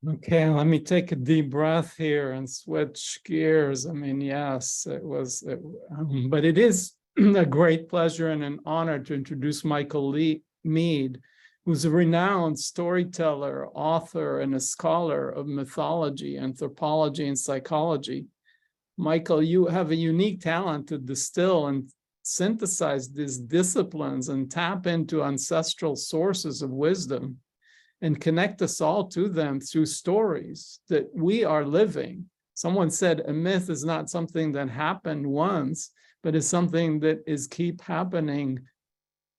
Okay, let me take a deep breath here and switch gears. I mean, yes, but it is a great pleasure and an honor to introduce Michael Meade, who's a renowned storyteller, author, and a scholar of mythology, anthropology, and psychology. Michael, you have a unique talent to distill and synthesize these disciplines and tap into ancestral sources of wisdom and connect us all to them through stories that we are living. Someone said a myth is not something that happened once, but is something that is keep happening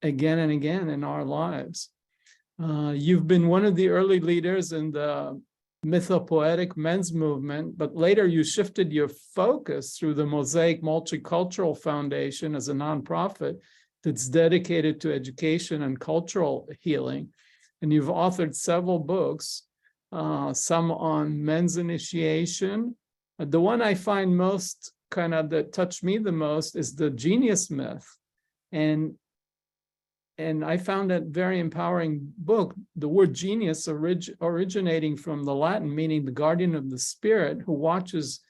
again and again in our lives. You've been one of the early leaders in the mythopoetic men's movement, but later you shifted your focus through the Mosaic Multicultural Foundation as a nonprofit that's dedicated to education and cultural healing. And you've authored several books, some on men's initiation. The one I find most that touched me the most is the genius myth. And I found that very empowering book. The word genius originating from the Latin, meaning the guardian of the spirit who watches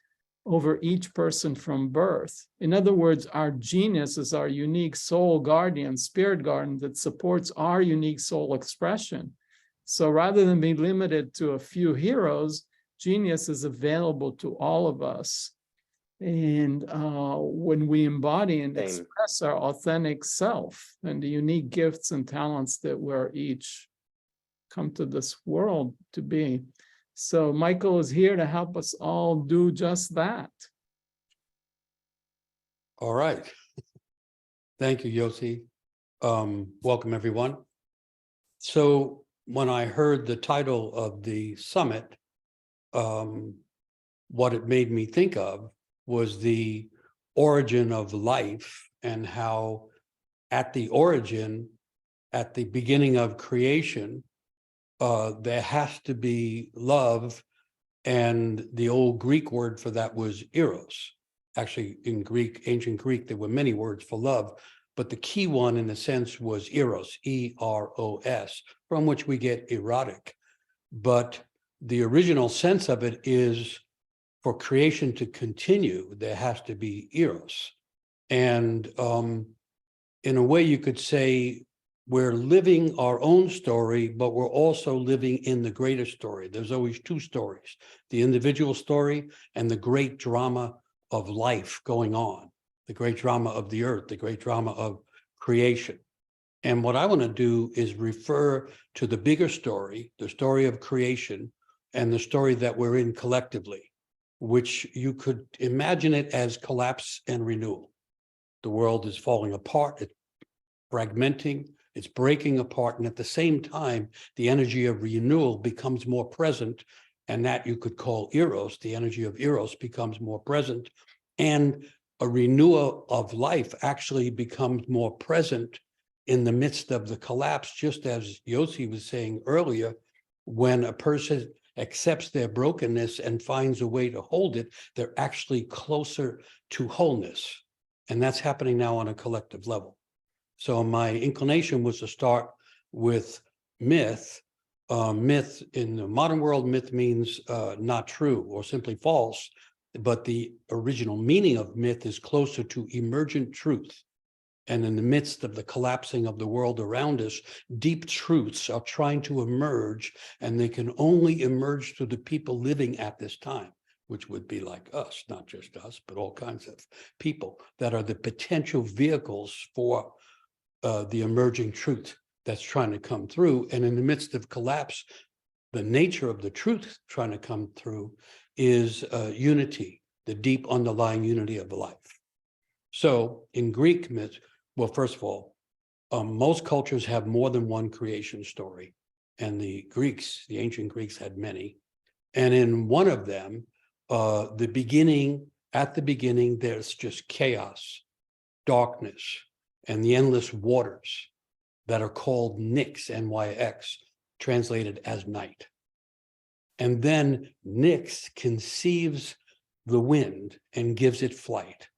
over each person from birth. In other words, our genius is our unique soul guardian, spirit guardian that supports our unique soul expression. So rather than be limited to a few heroes, genius is available to all of us. And when we embody and express our authentic self and the unique gifts and talents that we're each come to this world to be. So Michael is here to help us all do just that. All right. Thank you, Yossi. Welcome, everyone. So when I heard the title of the summit, what it made me think of was the origin of life and how at the origin, at the beginning of creation, there has to be love, and the old Greek word for that was Eros. Actually, in Greek, ancient Greek, there were many words for love, but the key one in a sense was Eros, E-R-O-S, from which we get erotic. But the original sense of it is for creation to continue, there has to be Eros. And in a way, you could say we're living our own story, but we're also living in the greater story. There's always two stories, the individual story and the great drama of life going on, the great drama of the earth, the great drama of creation. And what I want to do is refer to the bigger story, the story of creation, and the story that we're in collectively, which you could imagine it as collapse and renewal. The world is falling apart, it's fragmenting, it's breaking apart, and at the same time, the energy of renewal becomes more present, and that you could call Eros, the energy of Eros becomes more present, and a renewal of life actually becomes more present in the midst of the collapse, just as Yossi was saying earlier, when a person accepts their brokenness and finds a way to hold it, they're actually closer to wholeness. And that's happening now on a collective level. So my inclination was to start with myth. Myth in the modern world, myth means not true or simply false, but the original meaning of myth is closer to emergent truth. And in the midst of the collapsing of the world around us, deep truths are trying to emerge, and they can only emerge through the people living at this time, which would be like us, not just us, but all kinds of people that are the potential vehicles for the emerging truth that's trying to come through. And in the midst of collapse, the nature of the truth trying to come through is unity, the deep underlying unity of life. So in Greek myth, well, first of all, most cultures have more than one creation story. And the Greeks, the ancient Greeks, had many. And in one of them, at the beginning, there's just chaos, darkness, and the endless waters that are called Nyx, N-Y-X, translated as night. And then Nyx conceives the wind and gives it flight.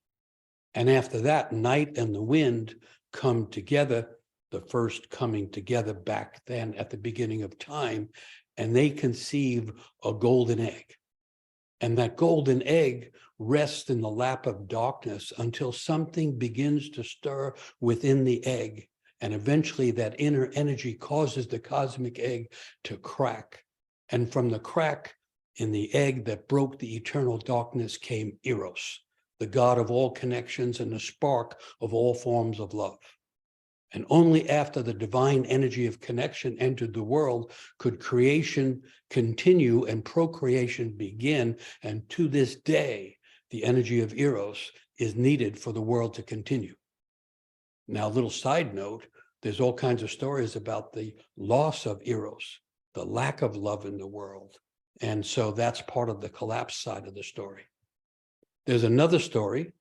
And after that, night and the wind come together, the first coming together back then at the beginning of time. and they conceive a golden egg. And that golden egg rests in the lap of darkness until something begins to stir within the egg. And eventually that inner energy causes the cosmic egg to crack. And from the crack in the egg that broke the eternal darkness came Eros, the god of all connections and the spark of all forms of love. And only after the divine energy of connection entered the world could creation continue and procreation begin. And to this day, the energy of Eros is needed for the world to continue. Now, a little side note, there's all kinds of stories about the loss of Eros, the lack of love in the world. And so that's part of the collapse side of the story. There's another story,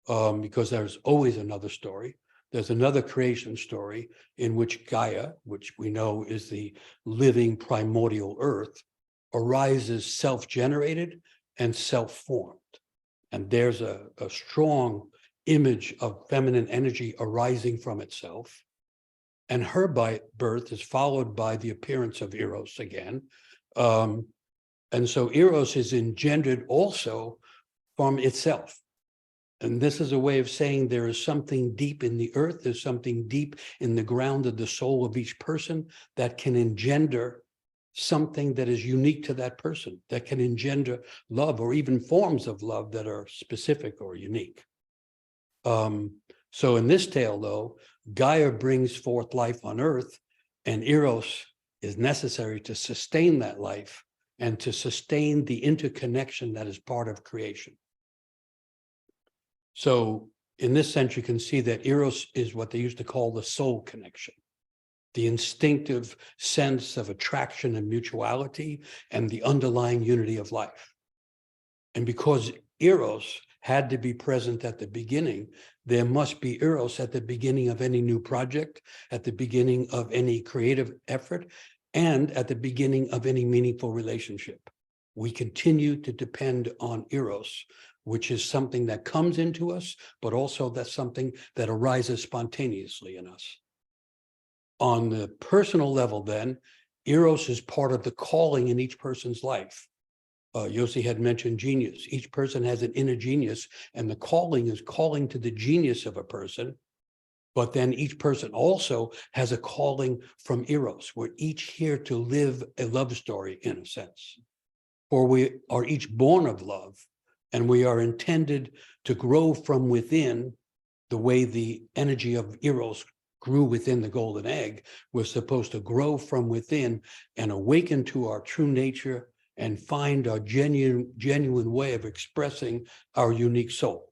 because there's always another story. There's another creation story in which Gaia, which we know is the living primordial earth, arises self-generated and self-formed. And there's a strong image of feminine energy arising from itself. And her birth is followed by the appearance of Eros again. And so Eros is engendered also from itself. And this is a way of saying there is something deep in the earth, there's something deep in the ground of the soul of each person that can engender something that is unique to that person, that can engender love or even forms of love that are specific or unique. So in this tale, though, Gaia brings forth life on earth, and Eros is necessary to sustain that life and to sustain the interconnection that is part of creation. So in this sense, you can see that Eros is what they used to call the soul connection, the instinctive sense of attraction and mutuality and the underlying unity of life. And because Eros had to be present at the beginning, there must be Eros at the beginning of any new project, at the beginning of any creative effort, and at the beginning of any meaningful relationship. We continue to depend on Eros, which is something that comes into us, but also that's something that arises spontaneously in us. On the personal level then, Eros is part of the calling in each person's life. Yossi had mentioned genius. Each person has an inner genius, and the calling is calling to the genius of a person. But then each person also has a calling from Eros. We're each here to live a love story in a sense. For we are each born of love, and we are intended to grow from within the way the energy of Eros grew within the golden egg. We're supposed to grow from within and awaken to our true nature and find our genuine way of expressing our unique soul.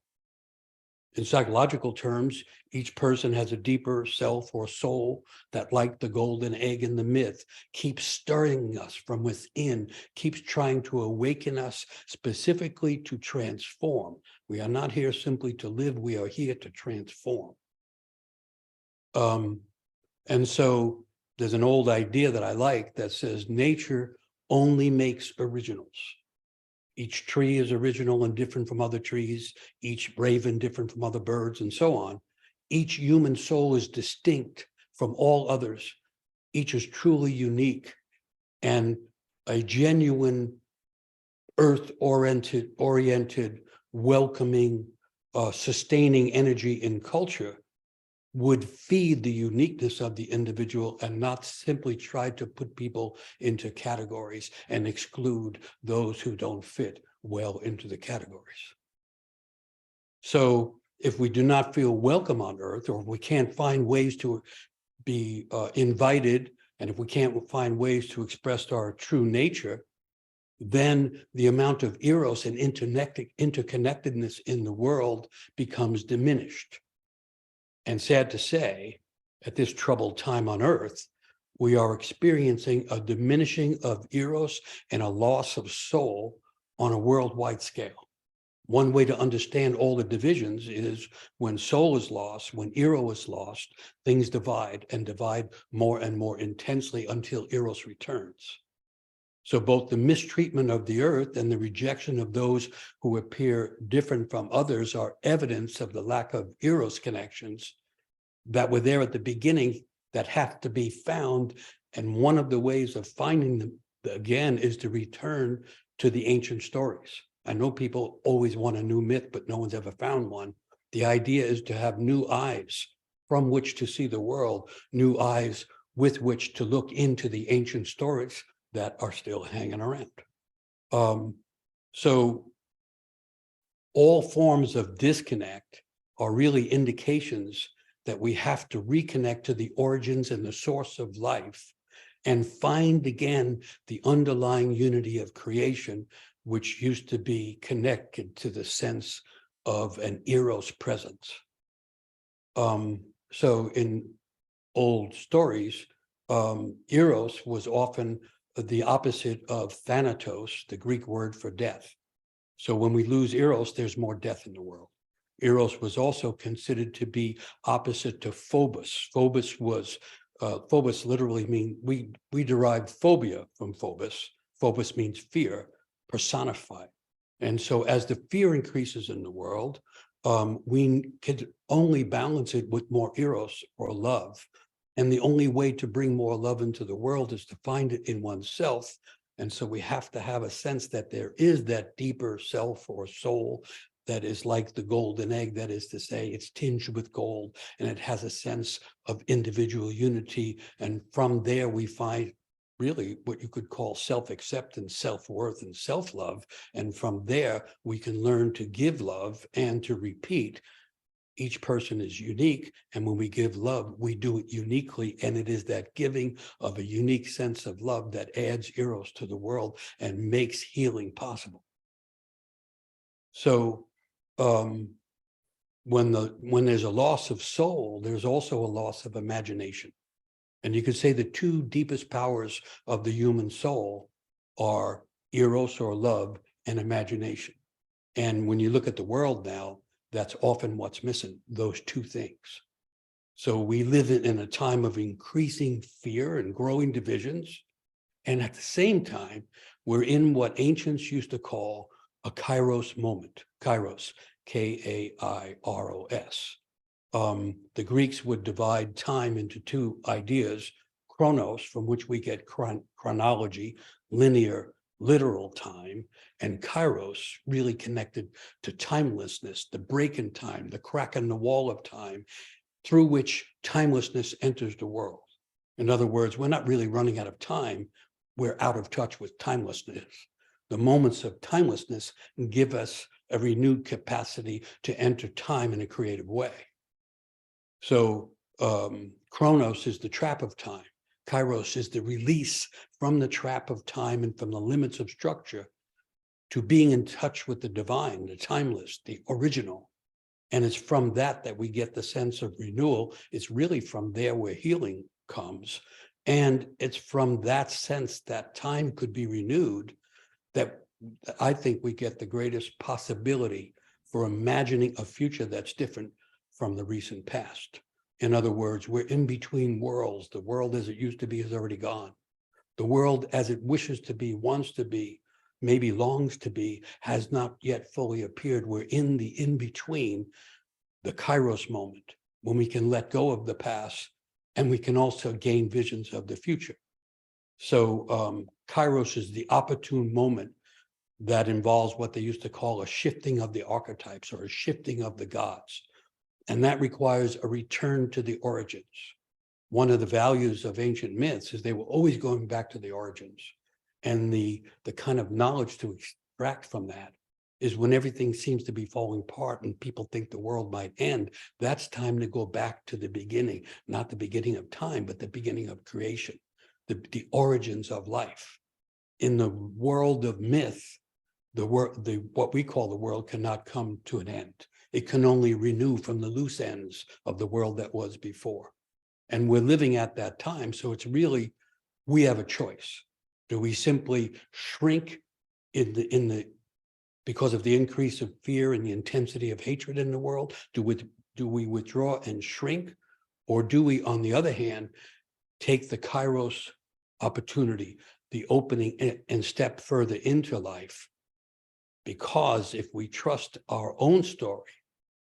In psychological terms, each person has a deeper self or soul that, like the golden egg in the myth, keeps stirring us from within, keeps trying to awaken us specifically to transform. We are not here simply to live, we are here to transform. And so there's an old idea that I like that says nature only makes originals. Each tree is original and different from other trees, each raven different from other birds, and so on. Each human soul is distinct from all others. Each is truly unique, and a genuine earth-oriented, welcoming, sustaining energy in culture would feed the uniqueness of the individual and not simply try to put people into categories and exclude those who don't fit well into the categories. So if we do not feel welcome on earth, or if we can't find ways to be invited, and if we can't find ways to express our true nature, then the amount of Eros and interconnectedness in the world becomes diminished. And sad to say, at this troubled time on earth, we are experiencing a diminishing of Eros and a loss of soul on a worldwide scale. One way to understand all the divisions is when soul is lost, when Eros is lost, things divide and divide more and more intensely until Eros returns. So both the mistreatment of the earth and the rejection of those who appear different from others are evidence of the lack of Eros connections that were there at the beginning that have to be found. And one of the ways of finding them again, is to return to the ancient stories. I know people always want a new myth, but no one's ever found one. The idea is to have new eyes from which to see the world, new eyes with which to look into the ancient stories that are still hanging around. So all forms of disconnect are really indications that we have to reconnect to the origins and the source of life and find again the underlying unity of creation, which used to be connected to the sense of an Eros presence. So in old stories, Eros was often the opposite of Thanatos, the Greek word for death. So when we lose Eros, there's more death in the world. Eros was also considered to be opposite to Phobos. Phobos was, Phobos literally means, we derive phobia from Phobos. Phobos means fear, personified. And so as the fear increases in the world, we could only balance it with more Eros or love. And the only way to bring more love into the world is to find it in oneself. And so we have to have a sense that there is that deeper self or soul that is like the golden egg, that is to say, it's tinged with gold and it has a sense of individual unity. And from there, we find really what you could call self-acceptance, self-worth, and self-love. And from there, we can learn to give love and to repeat. Each person is unique, and when we give love, we do it uniquely, and it is that giving of a unique sense of love that adds Eros to the world and makes healing possible. So when there's a loss of soul, there's also a loss of imagination. And you could say the two deepest powers of the human soul are Eros or love and imagination. And when you look at the world now, that's often what's missing, those two things. So we live in a time of increasing fear and growing divisions. And at the same time, we're in what ancients used to call a Kairos moment. Kairos, K-A-I-R-O-S. The Greeks would divide time into two ideas, chronos, from which we get chronology, linear, literal time, and Kairos, really connected to timelessness, the break in time, the crack in the wall of time, through which timelessness enters the world. In other words, we're not really running out of time, we're out of touch with timelessness. The moments of timelessness give us a renewed capacity to enter time in a creative way. So chronos is the trap of time. Kairos is the release from the trap of time and from the limits of structure to being in touch with the divine, the timeless, the original. And it's from that we get the sense of renewal. It's really from there where healing comes. And it's from that sense that time could be renewed that I think we get the greatest possibility for imagining a future that's different from the recent past. In other words, we're in between worlds. The world as it used to be is already gone. The world as it wishes to be, wants to be, maybe longs to be, has not yet fully appeared. We're in the in-between, the Kairos moment, when we can let go of the past and we can also gain visions of the future. So Kairos is the opportune moment that involves what they used to call a shifting of the archetypes or a shifting of the gods. And that requires a return to the origins. One of the values of ancient myths is they were always going back to the origins. And the kind of knowledge to extract from that is when everything seems to be falling apart and people think the world might end, that's time to go back to the beginning, not the beginning of time, but the beginning of creation, the origins of life. In the world of myth, what we call the world cannot come to an end. It can only renew from the loose ends of the world that was before. And we're living at that time. So it's really, we have a choice. Do we simply shrink because of the increase of fear and the intensity of hatred in the world? Do we withdraw and shrink? Or do we, on the other hand, take the Kairos opportunity, the opening, and step further into life? Because if we trust our own story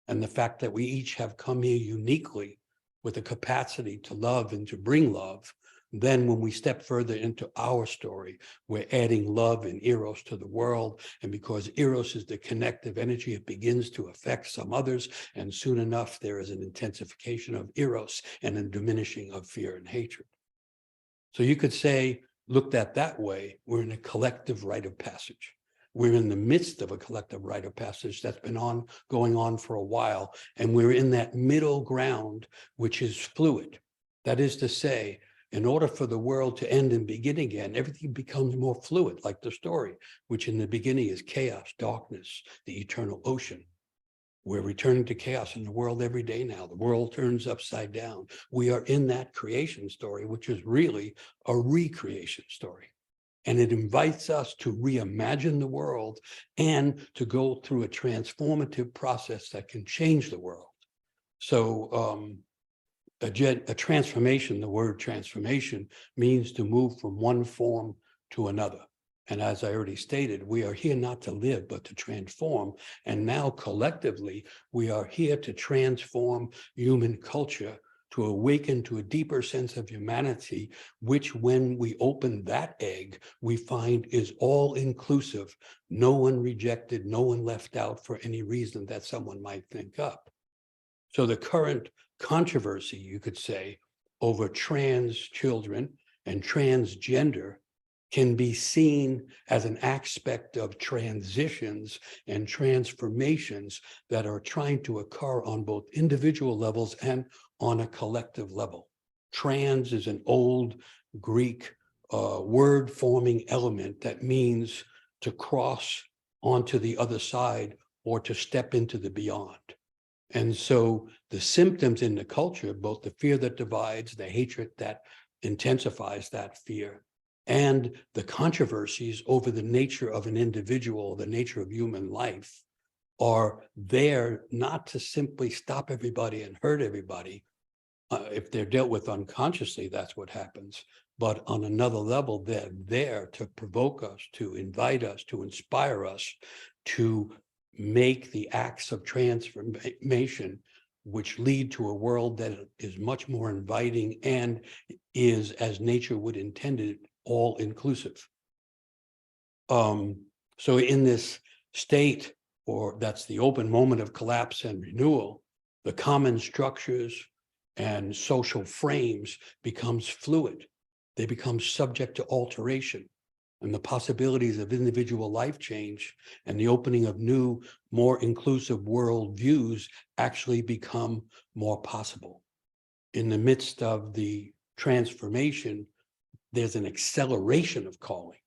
and the fact that we each have come here uniquely with the capacity to love and to bring love, Then when we step further into our story, we're adding love and Eros to the world. And because Eros is the connective energy, it begins to affect some others. And soon enough, there is an intensification of Eros and a diminishing of fear and hatred. So you could say, looked at that way, we're in a collective rite of passage. We're in the midst of a collective rite of passage that's been going on for a while. And we're in that middle ground, which is fluid. That is to say, in order for the world to end and begin again, everything becomes more fluid, like the story, which in the beginning is chaos, darkness, the eternal ocean. We're returning to chaos in the world every day now. The world turns upside down. We are in that creation story, which is really a recreation story. And it invites us to reimagine the world and to go through a transformative process that can change the world. So a transformation, the word transformation, means to move from one form to another. And as I already stated, we are here not to live, but to transform. And now collectively, we are here to transform human culture, to awaken to a deeper sense of humanity, which when we open that egg, we find is all inclusive, no one rejected, no one left out for any reason that someone might think up. So the current controversy, you could say, over trans children and transgender can be seen as an aspect of transitions and transformations that are trying to occur on both individual levels and on a collective level. Trans is an old Greek word forming element that means to cross onto the other side or to step into the beyond. And so the symptoms in the culture, both the fear that divides, the hatred that intensifies that fear, and the controversies over the nature of an individual, the nature of human life, are there not to simply stop everybody and hurt everybody. If they're dealt with unconsciously, that's what happens. But on another level, they're there to provoke us, to invite us, to inspire us, to make the acts of transformation which lead to a world that is much more inviting and is, as nature would intend it, all inclusive. So in this state, or that's the open moment of collapse and renewal, the common structures and social frames becomes fluid. They become subject to alteration. And the possibilities of individual life change and the opening of new, more inclusive worldviews actually become more possible. In the midst of the transformation, there's an acceleration of calling.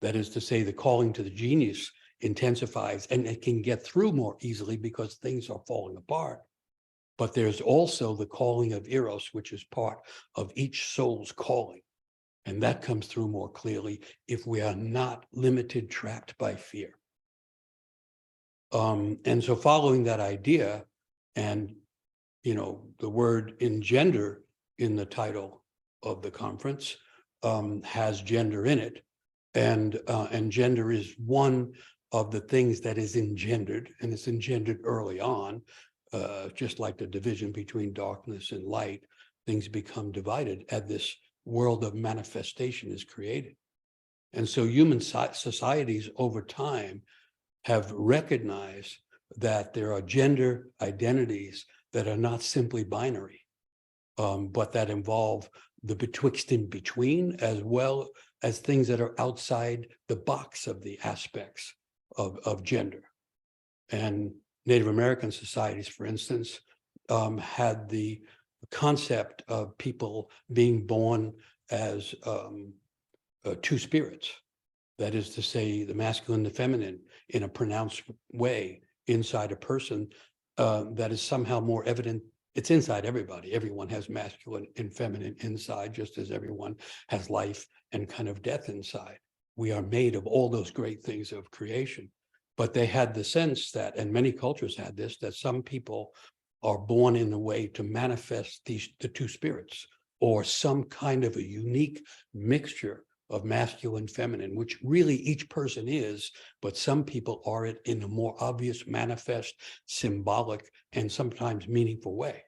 That is to say, the calling to the genius intensifies and it can get through more easily because things are falling apart. But there's also the calling of Eros, which is part of each soul's calling. And that comes through more clearly if we are not limited, trapped by fear. And so following that idea, and the word engender in the title of the conference has gender in it. And gender is one of the things that is engendered, and it's engendered early on, just like the division between darkness and light. Things become divided as this world of manifestation is created. And so human societies over time have recognized that there are gender identities that are not simply binary, but that involve the betwixt and between, as well as things that are outside the box of the aspects of gender. And Native American societies, for instance, had the concept of people being born as two spirits. That is to say, the masculine and the feminine in a pronounced way inside a person that is somehow more evident. It's inside everybody. Everyone has masculine and feminine inside, just as everyone has life and kind of death inside. We are made of all those great things of creation. But they had the sense that, and many cultures had this, that some people are born in a way to manifest the two spirits, or some kind of a unique mixture of masculine, feminine, which really each person is, but some people are it in a more obvious, manifest, symbolic, and sometimes meaningful way.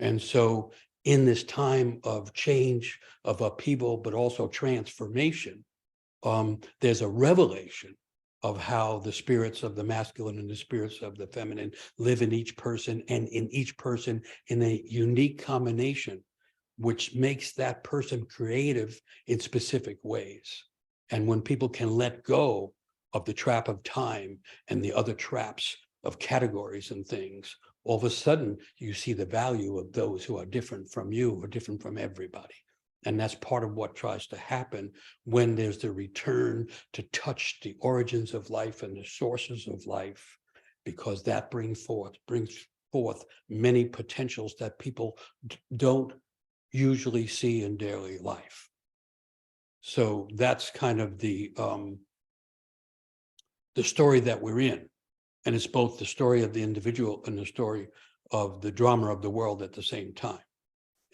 And so in this time of change, of upheaval, but also transformation, there's a revelation of how the spirits of the masculine and the spirits of the feminine live in each person, and in each person in a unique combination, which makes that person creative in specific ways. And when people can let go of the trap of time and the other traps of categories and things, all of a sudden you see the value of those who are different from you, or different from everybody. And that's part of what tries to happen when there's the return to touch the origins of life and the sources of life, because that brings forth many potentials that people don't usually see in daily life. So that's kind of the story that we're in. And it's both the story of the individual and the story of the drama of the world at the same time.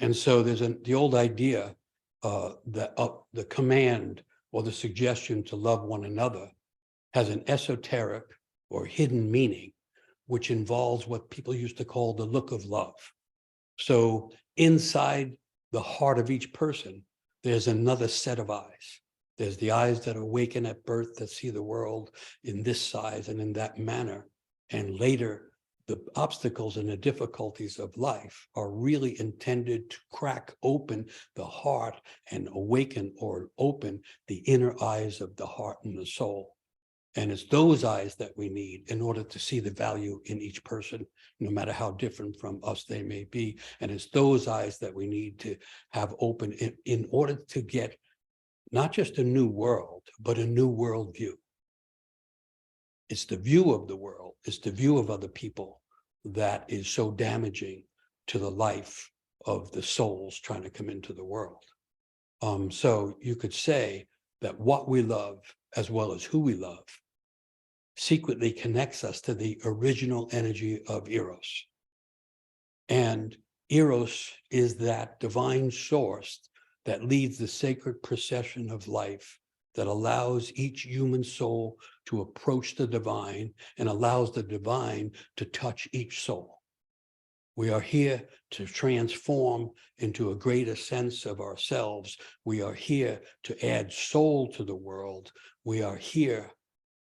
And so there's the old idea that the command or the suggestion to love one another has an esoteric or hidden meaning, which involves what people used to call the look of love. So inside the heart of each person, there's another set of eyes. There's the eyes that awaken at birth, that see the world in this size and in that manner. And later, the obstacles and the difficulties of life are really intended to crack open the heart and awaken or open the inner eyes of the heart and the soul. And it's those eyes that we need in order to see the value in each person, no matter how different from us they may be. And it's those eyes that we need to have open in order to get not just a new world, but a new worldview. It's the view of the world, it's the view of other people that is so damaging to the life of the souls trying to come into the world. So you could say that what we love, as well as who we love, secretly connects us to the original energy of Eros. And Eros is that divine source that leads the sacred procession of life, that allows each human soul to approach the divine and allows the divine to touch each soul. We are here to transform into a greater sense of ourselves. We are here to add soul to the world. We are here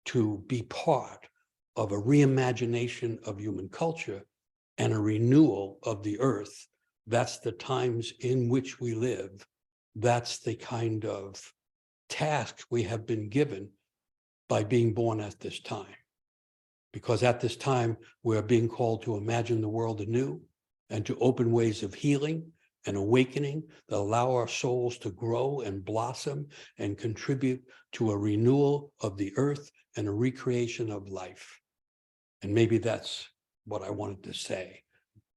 to be part of a reimagination of human culture and a renewal of the earth. That's the times in which we live. That's the kind of tasks we have been given by being born at this time. Because at this time, we're being called to imagine the world anew and to open ways of healing and awakening that allow our souls to grow and blossom and contribute to a renewal of the earth and a recreation of life. And maybe that's what I wanted to say.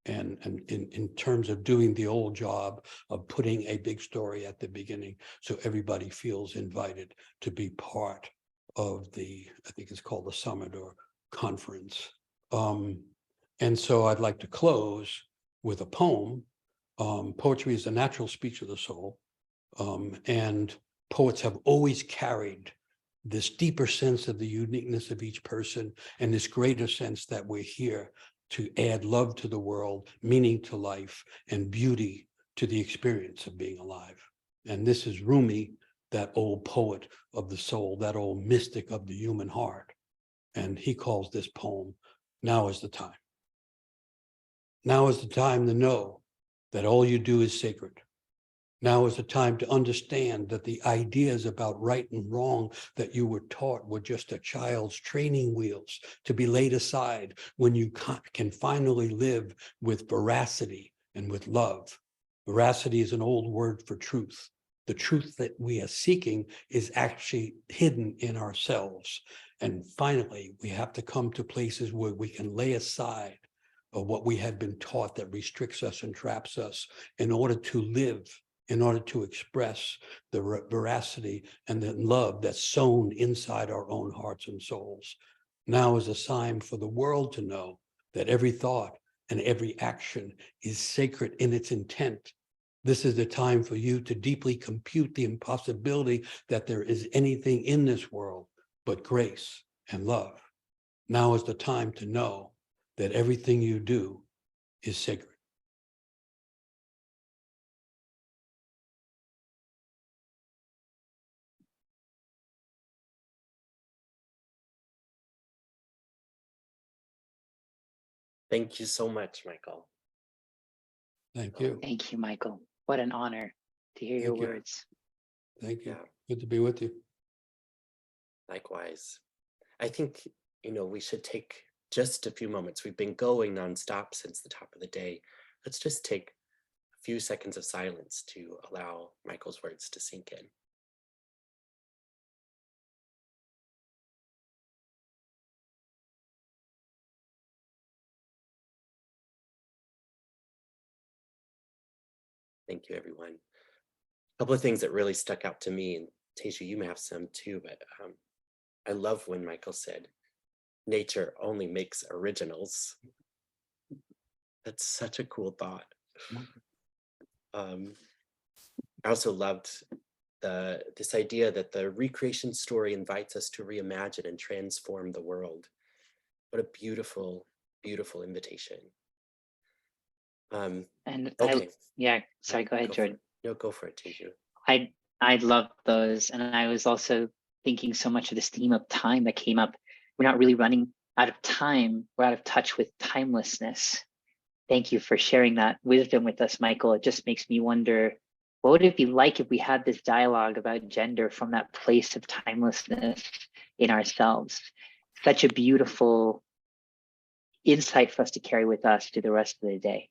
And in terms of doing the old job of putting a big story at the beginning, so everybody feels invited to be part of the, I think it's called the summit or conference. And so I'd like to close with a poem. Poetry is the natural speech of the soul. And poets have always carried this deeper sense of the uniqueness of each person and this greater sense that we're here to add love to the world, meaning to life, and beauty to the experience of being alive. And this is Rumi, that old poet of the soul, that old mystic of the human heart. And he calls this poem, "Now is the time." Now is the time to know that all you do is sacred. Now is the time to understand that the ideas about right and wrong that you were taught were just a child's training wheels to be laid aside when you can finally live with veracity and with love. Veracity is an old word for truth. The truth that we are seeking is actually hidden in ourselves. And finally, we have to come to places where we can lay aside of what we have been taught that restricts us and traps us in order to live, in order to express the veracity and the love that's sown inside our own hearts and souls. Now is a time for the world to know that every thought and every action is sacred in its intent. This is the time for you to deeply compute the impossibility that there is anything in this world but grace and love. Now is the time to know that everything you do is sacred. Thank you so much, Michael. Thank you. Thank you, Michael. What an honor to hear your Thank you. words. Thank you. Yeah. Good to be with you. Likewise. I think, we should take just a few moments. We've been going nonstop since the top of the day. Let's just take a few seconds of silence to allow Michael's words to sink in. Thank you, everyone. A couple of things that really stuck out to me, and Teju, you may have some too, but I love when Michael said, nature only makes originals. That's such a cool thought. I also loved this idea that the recreation story invites us to reimagine and transform the world. What a beautiful, beautiful invitation. And Okay. sorry, go ahead, Jordan. No, go for it, Teju. I love those. And I was also thinking so much of this theme of time that came up. We're not really running out of time. We're out of touch with timelessness. Thank you for sharing that wisdom with us, Michael. It just makes me wonder, what would it be like if we had this dialogue about gender from that place of timelessness in ourselves? Such a beautiful insight for us to carry with us to the rest of the day.